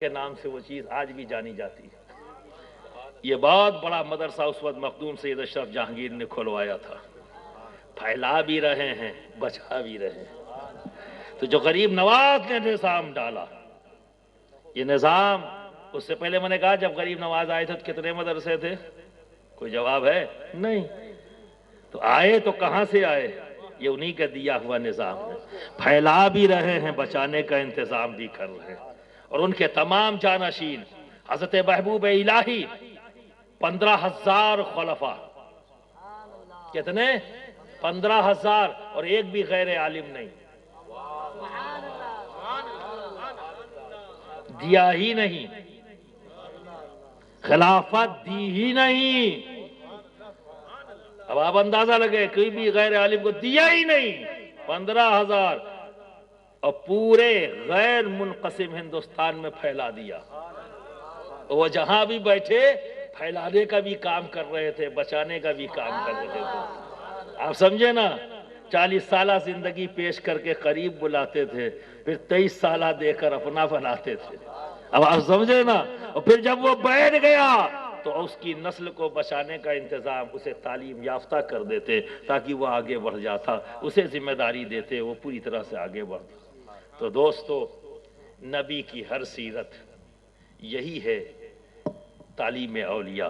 کے نام سے وہ چیز آج بھی جانی جاتی ہے۔ یہ بہت بڑا مدرسہ اس وقت مخدوم سید اشرف جہانگیر نے کھلوایا تھا، پھیلا بھی رہے ہیں بچا بھی رہے ہیں۔ تو جو غریب نواز نے نظام ڈالا، یہ نظام، اس سے پہلے میں نے کہا جب غریب نواز آئے تھے تو کتنے مدرسے تھے؟ کوئی جواب ہے؟ نہیں۔ تو آئے تو کہاں سے آئے؟ یہ انہی کا دیا ہوا نظام ہے۔ پھیلا بھی رہے ہیں، بچانے کا انتظام بھی کر رہے ہیں۔ اور ان کے تمام جانشین حضرت محبوب الہی 15,000 خلفاء، کتنے؟ 15,000، اور ایک بھی غیر عالم نہیں، دیا ہی نہیں، خلافت دی ہی نہیں۔ اب آپ اندازہ لگے، کوئی بھی غیر عالم کو دیا ہی نہیں، 15,000، اور پورے غیر منقسم ہندوستان میں پھیلا دیا۔ وہ جہاں بھی بیٹھے پھیلانے کا بھی کام کر رہے تھے، بچانے کا بھی کام کر رہے تھے۔ آپ سمجھے نا، 40 سالہ زندگی پیش کر کے قریب بلاتے تھے، پھر 23 سالہ دے کر اپنا بناتے تھے۔ اب آپ سمجھے نا، اور پھر جب وہ بیٹھ گیا تو اس کی نسل کو بچانے کا انتظام، اسے تعلیم یافتہ کر دیتے تاکہ وہ آگے بڑھ جاتا، اسے ذمہ داری دیتے، وہ پوری طرح سے آگے بڑھتا۔ تو دوستو، نبی کی ہر سیرت یہی ہے تعلیم اولیاء،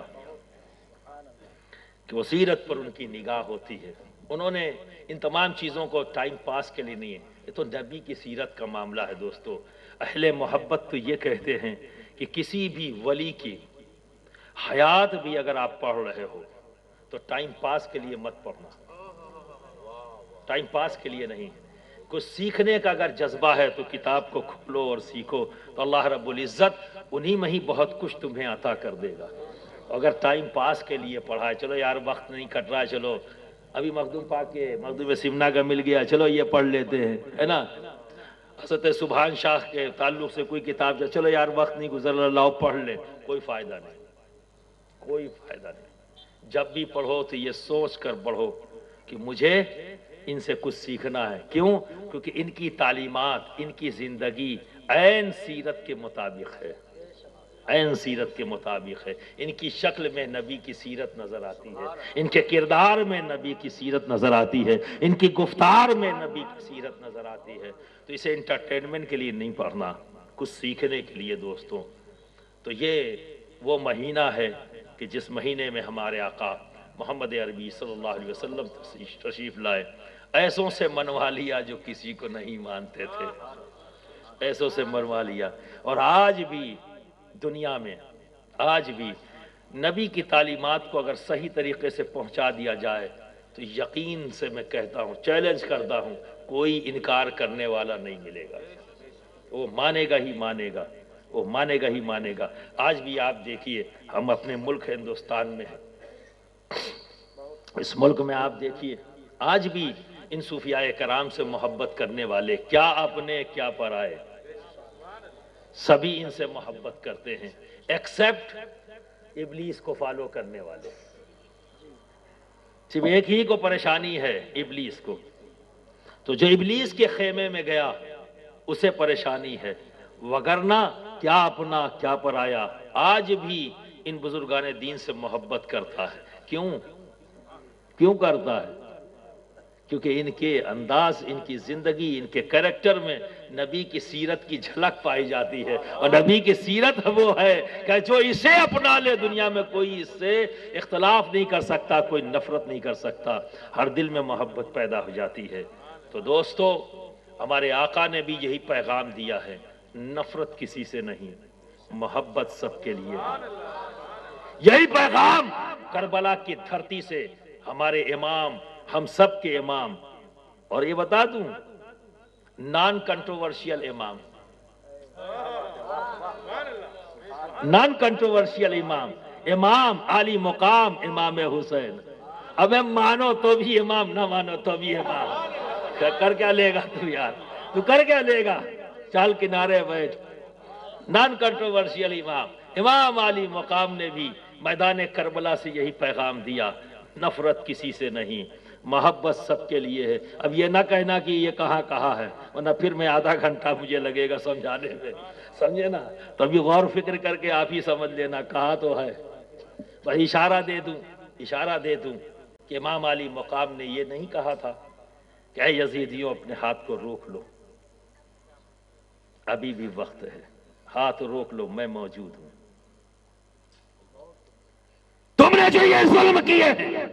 کہ وہ سیرت پر ان کی نگاہ ہوتی ہے۔ انہوں نے ان تمام چیزوں کو ٹائم پاس کے لیے نہیں ہے، یہ تو نبی کی سیرت کا معاملہ ہے۔ دوستو، اہل محبت تو یہ کہتے ہیں کہ کسی بھی ولی کی حیات بھی اگر آپ پڑھ رہے ہو تو ٹائم پاس کے لیے مت پڑھنا، ٹائم پاس کے لیے نہیں۔ کچھ سیکھنے کا اگر جذبہ ہے تو کتاب کو کھولو اور سیکھو، تو اللہ رب العزت انہی میں ہی بہت کچھ تمہیں عطا کر دے گا۔ اگر ٹائم پاس کے لیے پڑھا ہے، چلو یار وقت نہیں کٹ رہا ہے، چلو ابھی مخدوم پاک کے مخدوم سمنا کا مل گیا، چلو یہ پڑھ لیتے ہیں، ہے نا۔ حضرت سبحان شاہ کے تعلق سے کوئی کتاب، چلو یار وقت نہیں گزر رہا، لاؤ پڑھ لیں، کوئی فائدہ نہیں، کوئی فائدہ نہیں۔ جب بھی پڑھو تو یہ سوچ کر پڑھو کہ مجھے ان سے کچھ سیکھنا ہے۔ کیوں؟ کیونکہ ان کی تعلیمات، ان کی زندگی عین سیرت کے مطابق ہے، عین سیرت کے مطابق ہے۔ ان کی شکل میں نبی کی سیرت نظر آتی ہے، ان کے کردار میں نبی کی سیرت نظر آتی ہے، ان کی گفتار میں نبی کی سیرت نظر آتی ہے۔ تو اسے انٹرٹینمنٹ کے لیے نہیں پڑھنا، کچھ سیکھنے کے لیے۔ دوستوں، تو یہ وہ مہینہ ہے کہ جس مہینے میں ہمارے آقا محمد عربی صلی اللہ علیہ وسلم تشریف لائے۔ ایسوں سے منوا لیا جو کسی کو نہیں مانتے تھے، ایسوں سے منوا لیا۔ اور آج بھی دنیا میں، آج بھی نبی کی تعلیمات کو اگر صحیح طریقے سے پہنچا دیا جائے تو یقین سے میں کہتا ہوں، چیلنج کرتا ہوں، کوئی انکار کرنے والا نہیں ملے گا۔ وہ مانے گا ہی مانے گا، وہ مانے گا ہی مانے گا۔ آج بھی آپ دیکھیے، ہم اپنے ملک ہندوستان میں ہیں، اس ملک میں آپ دیکھیے آج بھی ان صوفیاء کرام سے محبت کرنے والے، کیا اپنے کیا پرائے، سبھی ان سے محبت کرتے ہیں، ایکسپٹ ابلیس کو فالو کرنے والے۔ صرف ایک ہی کو پریشانی ہے، ابلیس کو۔ تو جو ابلیس کے خیمے میں گیا اسے پریشانی ہے، وگرنہ کیا اپنا کیا پرایا آج بھی ان بزرگان دین سے محبت کرتا ہے۔ کیوں کرتا ہے؟ کیونکہ ان کے انداز، ان کی زندگی، ان کے کریکٹر میں نبی کی سیرت کی جھلک پائی جاتی ہے۔ اور نبی کی سیرت وہ ہے کہ جو اسے اپنا لے، دنیا میں کوئی اس سے اختلاف نہیں کر سکتا، کوئی نفرت نہیں کر سکتا، ہر دل میں محبت پیدا ہو جاتی ہے۔ تو دوستو، ہمارے آقا نے بھی یہی پیغام دیا ہے، نفرت کسی سے نہیں، محبت سب کے لیے ہے۔ یہی پیغام کربلا کی دھرتی سے ہمارے امام، ہم سب کے امام، اور یہ بتا دوں، نان کنٹروورشیل امام، نان کنٹروورشیل امام، امام عالی مقام امام حسین۔ اب مانو تو بھی امام، نہ مانو تو بھی امام۔ کر کیا لے گا تو یار، تو کر کیا لے گا؟ چال کنارے بیٹھ۔ نان کنٹروورشیل امام، امام عالی مقام نے بھی میدان کربلا سے یہی پیغام دیا، نفرت کسی سے نہیں، محبت سب کے لیے ہے۔ اب یہ نہ کہنا کہ یہ کہاں کہا ہے، ورنہ پھر میں آدھا گھنٹہ مجھے لگے گا سمجھانے میں، سمجھے نا؟ تو ابھی غور فکر کر کے آپ ہی سمجھ لینا کہا تو ہے۔ بس اشارہ دے دوں کہ امام علی مقام نے یہ نہیں کہا تھا کہ اے یزیدیوں اپنے ہاتھ کو روک لو، ابھی بھی وقت ہے، ہاتھ روک لو، میں موجود ہوں۔ تم نے جو یہ ظلم کیے ہیں،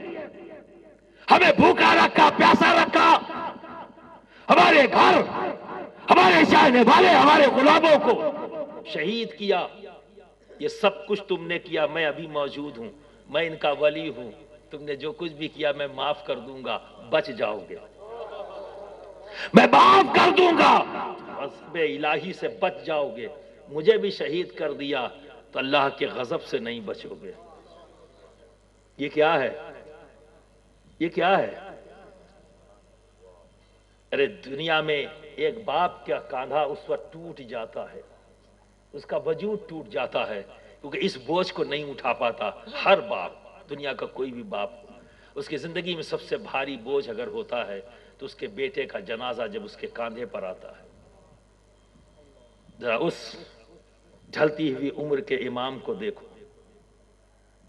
ہمیں بھوکا رکھا، پیاسا رکھا، ہمارے گھر، ہمارے چاہنے والے، ہمارے غلاموں کو شہید کیا، یہ سب کچھ تم نے کیا، میں ابھی موجود ہوں، میں ان کا ولی ہوں، تم نے جو کچھ بھی کیا میں معاف کر دوں گا، بچ جاؤ گے، میں معاف کر دوں گا، غضب الہی سے بچ جاؤ گے۔ مجھے بھی شہید کر دیا تو اللہ کے غضب سے نہیں بچو گے۔ یہ کیا ہے؟ یہ کیا ہے؟ ارے دنیا میں ایک باپ کا کاندھا اس وقت ٹوٹ جاتا ہے، اس کا وجود ٹوٹ جاتا ہے، کیونکہ اس بوجھ کو نہیں اٹھا پاتا۔ ہر باپ، دنیا کا کوئی بھی باپ ہو، اس کی زندگی میں سب سے بھاری بوجھ اگر ہوتا ہے تو اس کے بیٹے کا جنازہ جب اس کے کاندھے پر آتا ہے۔ ذرا اس ڈھلتی ہوئی عمر کے امام کو دیکھو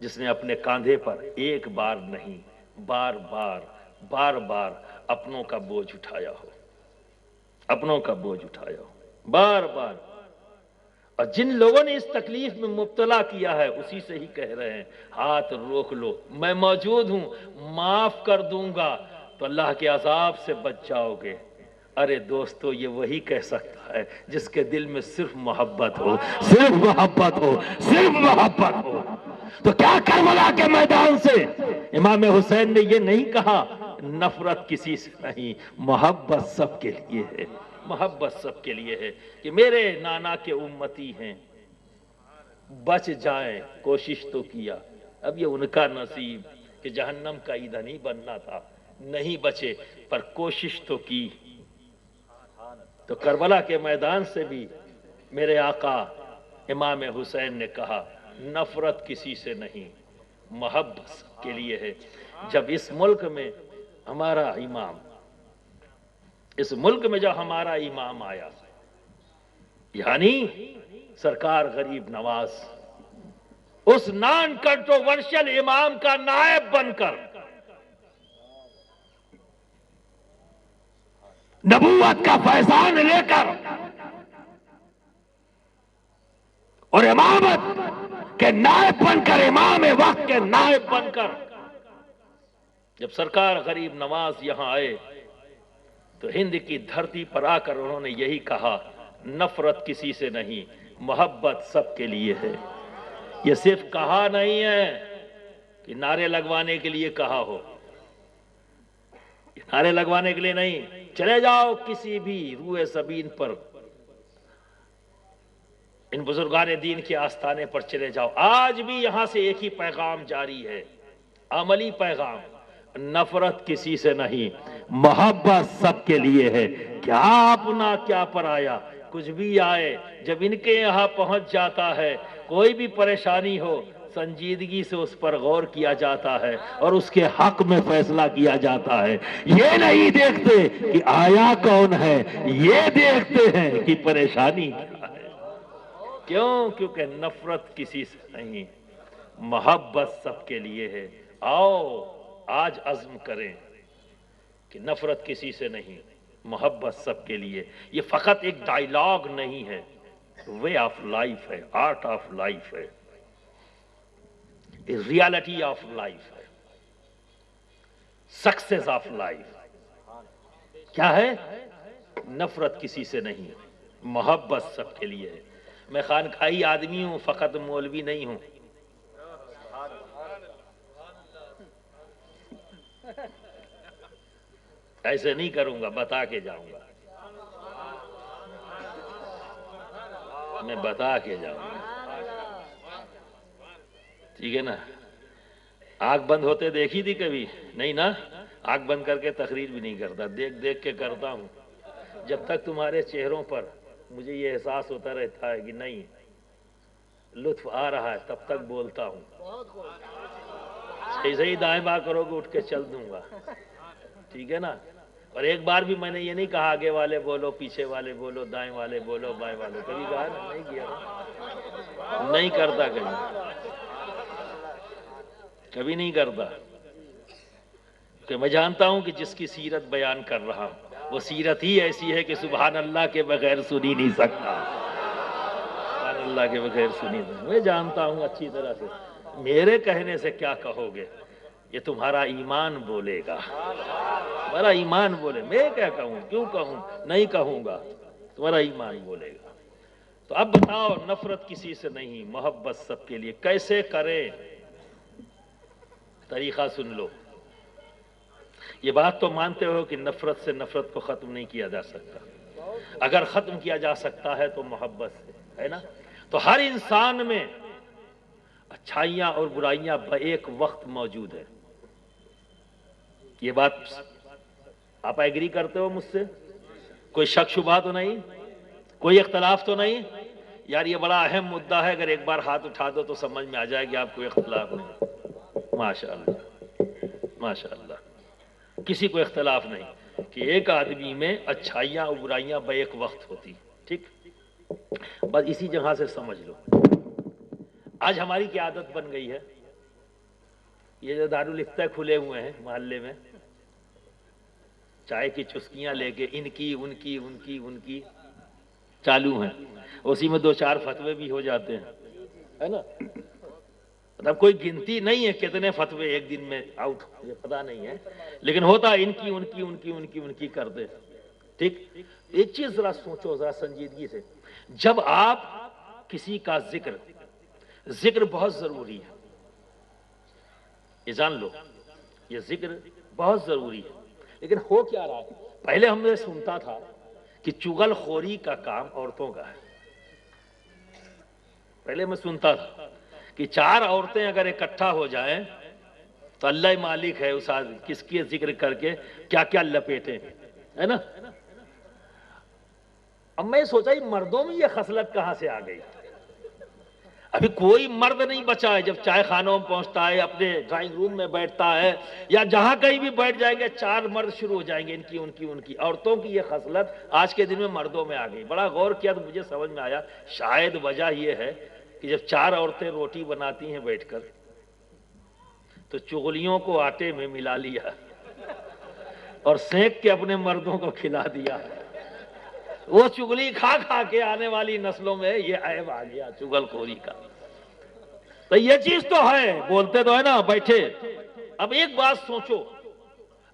جس نے اپنے کاندھے پر ایک بار نہیں، بار بار اپنوں کا بوجھ اٹھایا ہو، اپنوں کا بوجھ اٹھایا ہو، بار بار۔ اور جن لوگوں نے اس تکلیف میں مبتلا کیا ہے اسی سے ہی کہہ رہے ہیں ہاتھ روک لو، میں موجود ہوں، معاف کر دوں گا تو اللہ کے عذاب سے بچ جاؤ گے۔ ارے دوستو، یہ وہی کہہ سکتا ہے جس کے دل میں صرف محبت ہو، صرف محبت ہو، صرف محبت ہو۔ تو کیا کربلا کے میدان سے امام حسین نے یہ نہیں کہا نفرت کسی سے نہیں، محبت سب کے لیے ہے، محبت سب کے لیے ہے، کہ میرے نانا کے امتی ہیں، بچ جائیں، کوشش تو کیا۔ اب یہ ان کا نصیب کہ جہنم کا ایندھن ہی بننا تھا، نہیں بچے، پر کوشش تو کی۔ تو کربلا کے میدان سے بھی میرے آقا امام حسین نے کہا نفرت کسی سے نہیں، محبت سب کے لیے ہے۔ جب اس ملک میں ہمارا امام، اس ملک میں جب ہمارا امام آیا، یعنی سرکار غریب نواز، اس نان کنٹروورشل امام کا نائب بن کر نبوت کا فیضان لے کر اور امامت کے نائب بن کر، امام وقت کے نائب بن کر جب سرکار غریب نواز یہاں آئے تو ہند کی دھرتی پر آ کر انہوں نے یہی کہا نفرت کسی سے نہیں، محبت سب کے لیے ہے۔ یہ صرف کہا نہیں ہے کہ نعرے لگوانے کے لیے کہا ہو، نعرے لگوانے کے لیے نہیں۔ چلے جاؤ کسی بھی روئے زمین پر، ان بزرگان دین کے آستانے پر چلے جاؤ، آج بھی یہاں سے ایک ہی پیغام جاری ہے، عملی پیغام، نفرت کسی سے نہیں، محبت سب کے لیے ہے۔ کیا اپنا کیا پرایا، کچھ بھی آئے، جب ان کے یہاں پہنچ جاتا ہے کوئی بھی پریشانی ہو، سنجیدگی سے اس پر غور کیا جاتا ہے اور اس کے حق میں فیصلہ کیا جاتا ہے۔ یہ نہیں دیکھتے کہ آیا کون ہے، یہ دیکھتے ہیں کہ پریشانی کیا ہے۔ کیوں؟ کیونکہ نفرت کسی سے نہیں، محبت سب کے لیے ہے۔ آؤ آج عزم کریں کہ نفرت کسی سے نہیں، محبت سب کے لیے۔ یہ فقط ایک ڈائیلاگ نہیں ہے، وے آف لائف ہے، آرٹ آف لائف ہے، ریالٹی آف لائف ہے، سکسیس آف لائف۔ کیا ہے؟ نفرت کسی سے نہیں، محبت سب کے لیے ہے۔ میں خانقاہی آدمی ہوں، فقط مولوی نہیں ہوں۔ ایسے نہیں کروں گا، بتا کے جاؤں گا، میں بتا کے جاؤں گا، ٹھیک ہے نا؟ آنکھ بند ہوتے دیکھی تھی کبھی؟ نہیں نا؟ آنکھ بند کر کے تقریر بھی نہیں کرتا، دیکھ دیکھ کے کرتا ہوں۔ جب تک تمہارے چہروں پر مجھے یہ احساس ہوتا رہتا ہے کہ نہیں لطف آ رہا ہے، تب تک بولتا ہوں۔ ایسے ہی دائیں بائیں کرو گے اٹھ کے چل دوں گا، ٹھیک ہے نا. اور ایک بار بھی میں نے یہ نہیں کہا آگے والے بولو پیچھے والے بولو دائیں والے بولو بائیں والے, کبھی کہا نا؟ نہیں کیا, نہیں کرتا, کبھی نہیں کرتا. کہ میں جانتا ہوں کہ جس کی سیرت بیان کر رہا ہوں وہ سیرت ہی ایسی ہے کہ سبحان اللہ کے بغیر سنی نہیں سکتا. سبحان اللہ کے بغیر سنی نہیں. میں جانتا ہوں اچھی طرح سے, میرے کہنے سے کیا کہو گے, یہ تمہارا ایمان بولے گا. تمہارا ایمان بولے, میں کیا کہوں, کیوں کہوں, نہیں کہوں گا, تمہارا ایمان بولے گا. تو اب بتاؤ, نفرت کسی سے نہیں, محبت سب کے لیے. کیسے کریں؟ طریقہ سن لو. یہ بات تو مانتے ہو کہ نفرت سے نفرت کو ختم نہیں کیا جا سکتا. اگر ختم کیا جا سکتا ہے تو محبت سے, ہے نا. تو ہر انسان میں اچھائیاں اور برائیاں ایک وقت موجود ہے. یہ بات آپ ایگری کرتے ہو مجھ سے؟ کوئی شک شبہ تو نہیں, کوئی اختلاف تو نہیں؟ یار یہ بڑا اہم مدعا ہے, اگر ایک بار ہاتھ اٹھا دو تو سمجھ میں آ جائے گی آپ کو اختلاف نہیں. ماشاءاللہ ماشاءاللہ, کسی کو اختلاف نہیں کہ ایک آدمی میں اچھائیاں اور برائیاں بیک وقت ہوتی. ٹھیک, بس اسی جگہ سے سمجھ لو. آج ہماری کیا عادت بن گئی ہے, یہ جو دارالفتہ کھلے ہوئے ہیں محلے میں, چائے کی چسکیاں لے کے ان کی ان کی ان کی ان کی چالو ہیں, اسی میں 2-4 فتوے بھی ہو جاتے ہیں, ہے نا. مطلب کوئی گنتی نہیں ہے کتنے فتوے ایک دن میں آؤٹ, یہ پتہ نہیں ہے, لیکن ہوتا ان کی ان کی ان کی ان کی ان کی کرتے. ٹھیک, ایک چیز ذرا سوچو ذرا سنجیدگی سے, جب آپ کسی کا ذکر بہت ضروری ہے, یہ جان لو, یہ ذکر بہت ضروری ہے. لیکن ہو کیا رہا ہے, پہلے ہم نے سنتا تھا کہ چغل خوری کا کام عورتوں کا ہے. پہلے میں سنتا تھا کہ 4 عورتیں اگر اکٹھا ہو جائیں تو اللہ مالک ہے اس کس کی ذکر کر کے کیا کیا لپیٹیں, ہے نا. اب میں سوچا یہ مردوں میں یہ خصلت کہاں سے آ گئی. ابھی کوئی مرد نہیں بچا ہے, جب چائے خانوں میں پہنچتا ہے, اپنے ڈرائنگ روم میں بیٹھتا ہے, یا جہاں کہیں بھی بیٹھ جائیں گے 4 مرد شروع ہو جائیں گے ان کی ان کی ان کی. عورتوں کی یہ خصلت آج کے دن میں مردوں میں آ گئی. بڑا غور کیا تو مجھے سمجھ میں آیا شاید وجہ یہ ہے کہ جب 4 عورتیں روٹی بناتی ہیں بیٹھ کر تو چغلیوں کو آٹے میں ملا لیا اور سینک کے اپنے مردوں کو کھلا دیا. وہ چغلی کھا کھا کے آنے والی نسلوں میں یہ عیب آ گیا چغل خوری کا. تو یہ چیز تو ہے, بولتے تو ہے نا بیٹھے. اب ایک بات سوچو,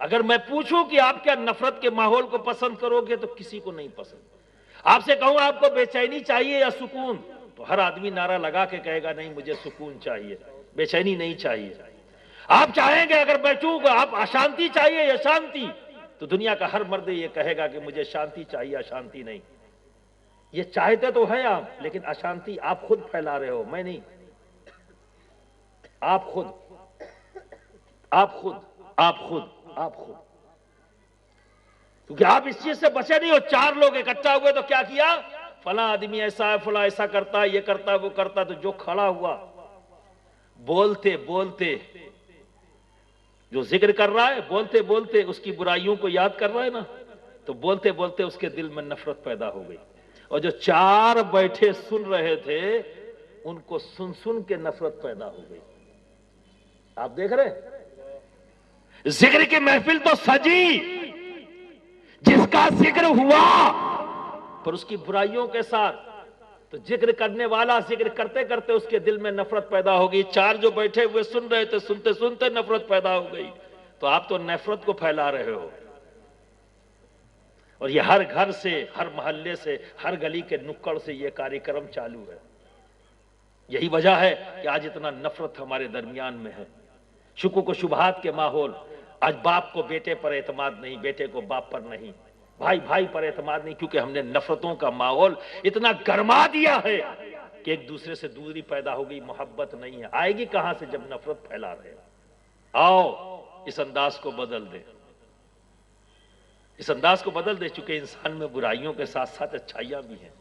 اگر میں پوچھوں کہ آپ کیا نفرت کے ماحول کو پسند کرو گے تو کسی کو نہیں پسند. آپ سے کہوں آپ کو بے چینی چاہیے یا سکون, تو ہر آدمی نعرہ لگا کے کہے گا نہیں مجھے سکون چاہیے, بے چینی نہیں چاہیے. آپ چاہیں گے اگر بیٹھوں گا آپ اشانتی چاہیے یا شانتی, تو دنیا کا ہر مرد یہ کہے گا کہ مجھے شانتی چاہیے اشانتی نہیں. یہ چاہتے تو ہیں آپ, لیکن اشانتی آپ خود پھیلا رہے ہو, میں نہیں. آپ خود آپ خود آپ خود آپ خود کیونکہ آپ اس چیز سے بچے نہیں ہو. 4 لوگ اکٹھا ہوئے تو کیا کیا, فلاں آدمی ایسا ہے, فلاں ایسا کرتا ہے, یہ کرتا ہے وہ کرتا ہے. تو جو کھڑا ہوا بولتے بولتے, جو ذکر کر رہا ہے بولتے بولتے اس کی برائیوں کو یاد کر رہا ہے نا, تو بولتے بولتے اس کے دل میں نفرت پیدا ہو گئی. اور جو 4 بیٹھے سن رہے تھے ان کو سن سن کے نفرت پیدا ہو گئی. آپ دیکھ رہے ہیں ذکر کی محفل تو سجی, جس کا ذکر ہوا پر اس کی برائیوں کے ساتھ, تو ذکر کرنے والا ذکر کرتے کرتے اس کے دل میں نفرت پیدا ہو گئی. 4 جو بیٹھے ہوئے سن رہے تھے, سنتے سنتے نفرت پیدا ہو گئی. تو آپ تو نفرت کو پھیلا رہے ہو. اور یہ ہر گھر سے, ہر محلے سے, ہر گلی کے نکڑ سے یہ کاریکرم چالو ہے. یہی وجہ ہے کہ آج اتنا نفرت ہمارے درمیان میں ہے. شکوک و شبہات کے ماحول. آج باپ کو بیٹے پر اعتماد نہیں, بیٹے کو باپ پر نہیں, بھائی بھائی پر اعتماد نہیں, کیونکہ ہم نے نفرتوں کا ماحول اتنا گرما دیا ہے کہ ایک دوسرے سے دوری پیدا ہو گئی, محبت نہیں ہے. آئے گی کہاں سے جب نفرت پھیلا رہے. آؤ اس انداز کو بدل دیں, اس انداز کو بدل دے. چونکہ انسان میں برائیوں کے ساتھ ساتھ اچھائیاں بھی ہیں.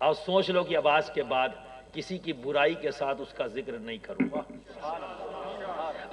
اور سوچ لو کہ اب آج کے بعد کسی کی برائی کے ساتھ اس کا ذکر نہیں کروں گا.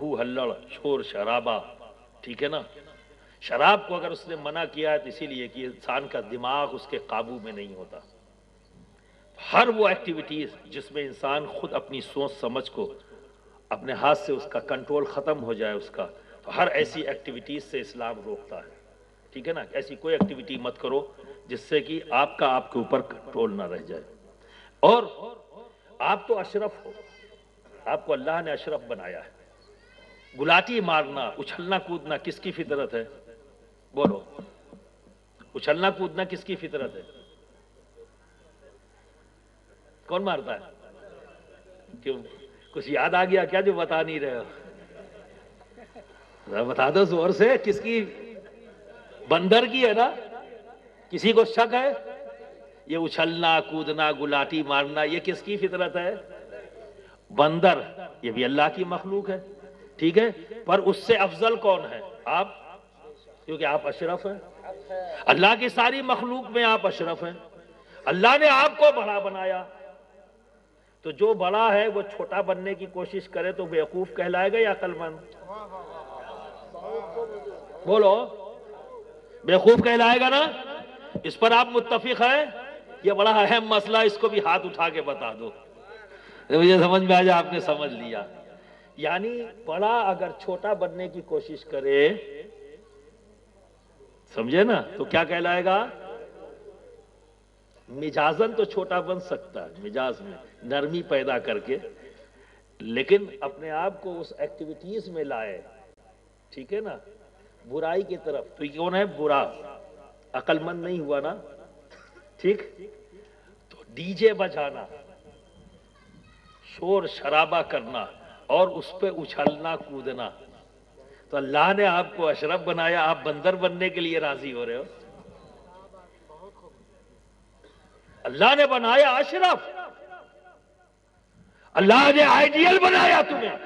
ہو ہلڑ، شور شرابہ، ٹھیک ہے نا؟ شراب کو اگر اس نے منع کیا ہے تو اسی لیے کہ انسان کا دماغ اس کے قابو میں نہیں ہوتا۔ ہر وہ ایکٹیویٹیز جس میں انسان خود اپنی سوچ سمجھ کو اپنے ہاتھ سے اس کا کنٹرول ختم ہو جائے اس کا، تو ہر ایسی ایکٹیویٹیز سے اسلام روکتا ہے، ٹھیک ہے نا؟ ایسی کوئی ایکٹیویٹی مت کرو جس سے کہ آپ کے اوپر کنٹرول نہ رہ جائے۔ اور آپ تو اشرف ہو، آپ کو اللہ نے اشرف بنایا ہے۔ گلاٹی مارنا، اچھلنا کودنا کس کی فطرت ہے؟ بولو، اچھلنا کودنا کس کی فطرت ہے؟ کون مارتا ہے؟ کیوں، کچھ یاد آ گیا کیا جو بتا نہیں رہے ہو؟ ذرا بتا دو زور سے، کس کی؟ بندر کی ہے نا؟ کسی کو شک ہے؟ یہ اچھلنا کودنا گلاٹی مارنا یہ کس کی فطرت ہے؟ بندر، یہ بھی اللہ کی مخلوق ہے، ٹھیک ہے؟ پر اس سے افضل کون ہے؟ آپ، کیونکہ آپ اشرف ہیں۔ اللہ کی ساری مخلوق میں آپ اشرف ہیں۔ اللہ نے آپ کو بڑا بنایا، تو جو بڑا ہے وہ چھوٹا بننے کی کوشش کرے تو بیوقوف کہلائے گا یا عقل مند؟ بولو، بیوقوف کہلائے گا نا؟ اس پر آپ متفق ہیں؟ یہ بڑا اہم مسئلہ، اس کو بھی ہاتھ اٹھا کے بتا دو، مجھے سمجھ میں آ جائے آپ نے سمجھ لیا۔ یعنی بڑا اگر چھوٹا بننے کی کوشش کرے، سمجھے نا، تو کیا کہلائے گا؟ مجازن تو چھوٹا بن سکتا ہے، مجاز میں نرمی پیدا کر کے، لیکن اپنے آپ کو اس ایکٹیویٹیز میں لائے، ٹھیک ہے نا، برائی کی طرف، تو یہ کون ہے؟ برا، عقل مند نہیں ہوا نا، ٹھیک؟ تو ڈی جے بجانا، شور شرابہ کرنا اور اس پہ اچھلنا کودنا، تو اللہ نے آپ کو اشرف بنایا، آپ بندر بننے کے لیے راضی ہو رہے ہو؟ اللہ نے بنایا اشرف، اللہ نے آئیڈیل بنایا تمہیں،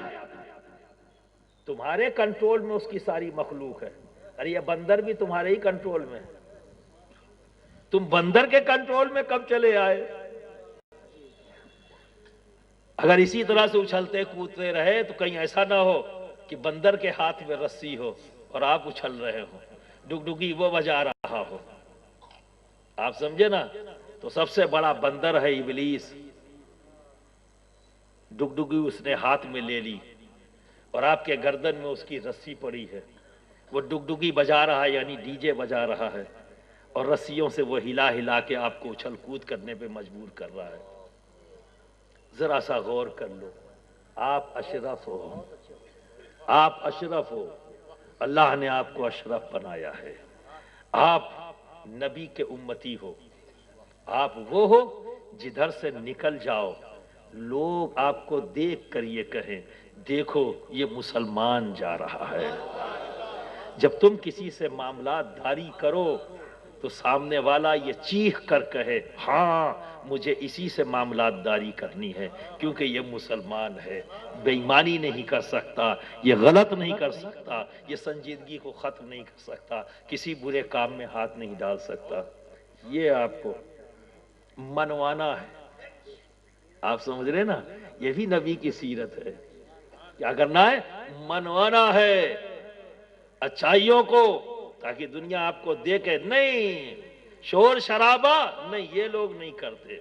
تمہارے کنٹرول میں اس کی ساری مخلوق ہے۔ ارے یہ بندر بھی تمہارے ہی کنٹرول میں، تم بندر کے کنٹرول میں کب چلے آئے؟ اگر اسی طرح سے اچھلتے کودتے رہے تو کہیں ایسا نہ ہو کہ بندر کے ہاتھ میں رسی ہو اور آپ اچھل رہے ہو، ڈگڈگی وہ بجا رہا ہو، آپ سمجھے نا؟ تو سب سے بڑا بندر ہے ابلیس، ڈگڈگی اس نے ہاتھ میں لے لی اور آپ کے گردن میں اس کی رسی پڑی ہے، وہ ڈگڈگی بجا رہا ہے، یعنی ڈی جے بجا رہا ہے، اور رسیوں سے وہ ہلا ہلا کے آپ کو اچھل کود کرنے پہ مجبور کر رہا ہے۔ ذرا سا غور کر لو، آپ اشرف ہو، آپ اشرف ہو، اللہ نے آپ کو اشرف بنایا ہے، آپ نبی کے امتی ہو، آپ وہ ہو جدھر سے نکل جاؤ لوگ آپ کو دیکھ کر یہ کہیں دیکھو یہ مسلمان جا رہا ہے۔ جب تم کسی سے معاملات داری کرو تو سامنے والا یہ چیخ کر کہے ہاں مجھے اسی سے معاملات داری کرنی ہے، کیونکہ یہ مسلمان ہے، بے ایمانی نہیں کر سکتا، یہ غلط نہیں کر سکتا، یہ سنجیدگی کو ختم نہیں کر سکتا، کسی برے کام میں ہاتھ نہیں ڈال سکتا۔ یہ آپ کو منوانا ہے، آپ سمجھ رہے نا؟ یہ بھی نبی کی سیرت ہے۔ کیا کرنا ہے؟ منوانا ہے اچھائیوں کو، تاکہ دنیا آپ کو دیکھے نہیں، شور شرابہ نہیں، یہ لوگ نہیں کرتے،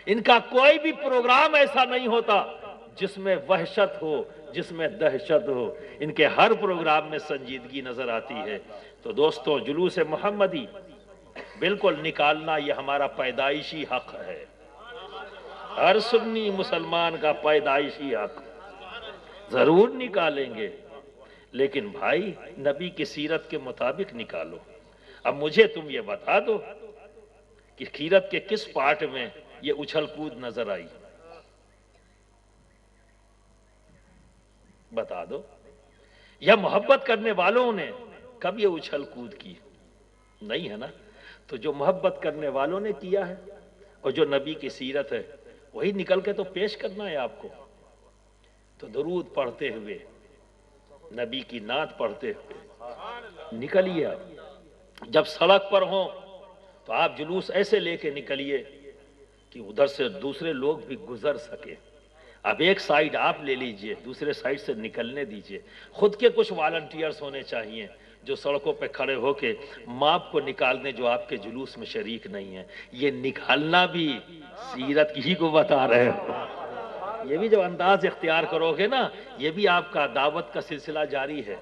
ان کا کوئی بھی پروگرام ایسا نہیں ہوتا جس میں وحشت ہو، جس میں دہشت ہو، ان کے ہر پروگرام میں سنجیدگی نظر آتی ہے۔ تو دوستو، جلوس محمدی بالکل نکالنا یہ ہمارا پیدائشی حق ہے، ہر سنی مسلمان کا پیدائشی حق، ضرور نکالیں گے، لیکن بھائی نبی کی سیرت کے مطابق نکالو۔ اب مجھے تم یہ بتا دو کہ سیرت کے کس پارٹ میں یہ اچھل کود نظر آئی، بتا دو، یا محبت کرنے والوں نے کب یہ اچھل کود کی؟ نہیں ہے نا؟ تو جو محبت کرنے والوں نے کیا ہے اور جو نبی کی سیرت ہے وہی نکل کے تو پیش کرنا ہے آپ کو۔ تو درود پڑھتے ہوئے، نبی کی نعت پڑھتے ہوئے نکلیے آپ، جب سڑک پر ہوں تو آپ جلوس ایسے لے کے نکلیے کہ ادھر سے دوسرے لوگ بھی گزر سکے، اب ایک سائیڈ آپ لے لیجئے، دوسرے سائیڈ سے نکلنے دیجئے۔ خود کے کچھ والنٹیئرز ہونے چاہیے جو سڑکوں پہ کھڑے ہو کے ماپ کو نکال دیں جو آپ کے جلوس میں شریک نہیں ہیں۔ یہ نکالنا بھی سیرت ہی کو بتا رہے ہو۔ یہ بھی جو انداز اختیار کرو گے نا، یہ بھی آپ کا دعوت کا سلسلہ جاری ہے،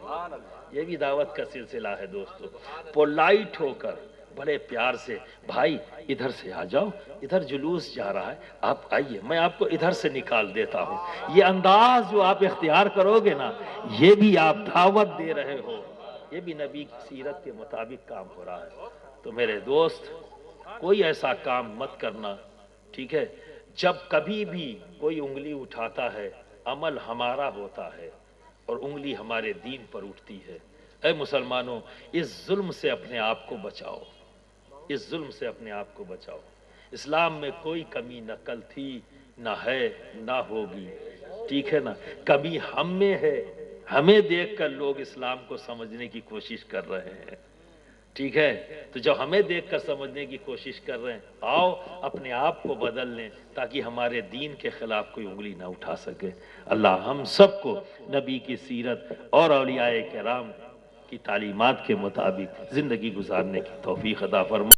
یہ بھی دعوت کا سلسلہ ہے دوستو۔ پولائٹ ہو کر بڑے پیار سے، بھائی ادھر سے آ جاؤ، ادھر جلوس جا رہا ہے، آپ آئیے، میں آپ کو ادھر سے نکال دیتا ہوں۔ یہ انداز جو آپ اختیار کرو گے نا، یہ بھی آپ دعوت دے رہے ہو، یہ بھی نبی کی سیرت کے مطابق کام ہو رہا ہے۔ تو میرے دوست، کوئی ایسا کام مت کرنا، ٹھیک ہے؟ جب کبھی بھی کوئی انگلی اٹھاتا ہے، عمل ہمارا ہوتا ہے اور انگلی ہمارے دین پر اٹھتی ہے۔ اے مسلمانوں، اس ظلم سے اپنے آپ کو بچاؤ، اس ظلم سے اپنے آپ کو بچاؤ۔ اسلام میں کوئی کمی نہ کل تھی، نہ ہے، نہ ہوگی، ٹھیک ہے نا؟ کمی ہم میں ہے، ہمیں دیکھ کر لوگ اسلام کو سمجھنے کی کوشش کر رہے ہیں، ٹھیک ہے؟ تو جب ہمیں دیکھ کر سمجھنے کی کوشش کر رہے ہیں، آؤ اپنے آپ کو بدل لیں تاکہ ہمارے دین کے خلاف کوئی انگلی نہ اٹھا سکے۔ اللہ ہم سب کو نبی کی سیرت اور اولیاء کرام کی تعلیمات کے مطابق زندگی گزارنے کی توفیق عطا فرمائے۔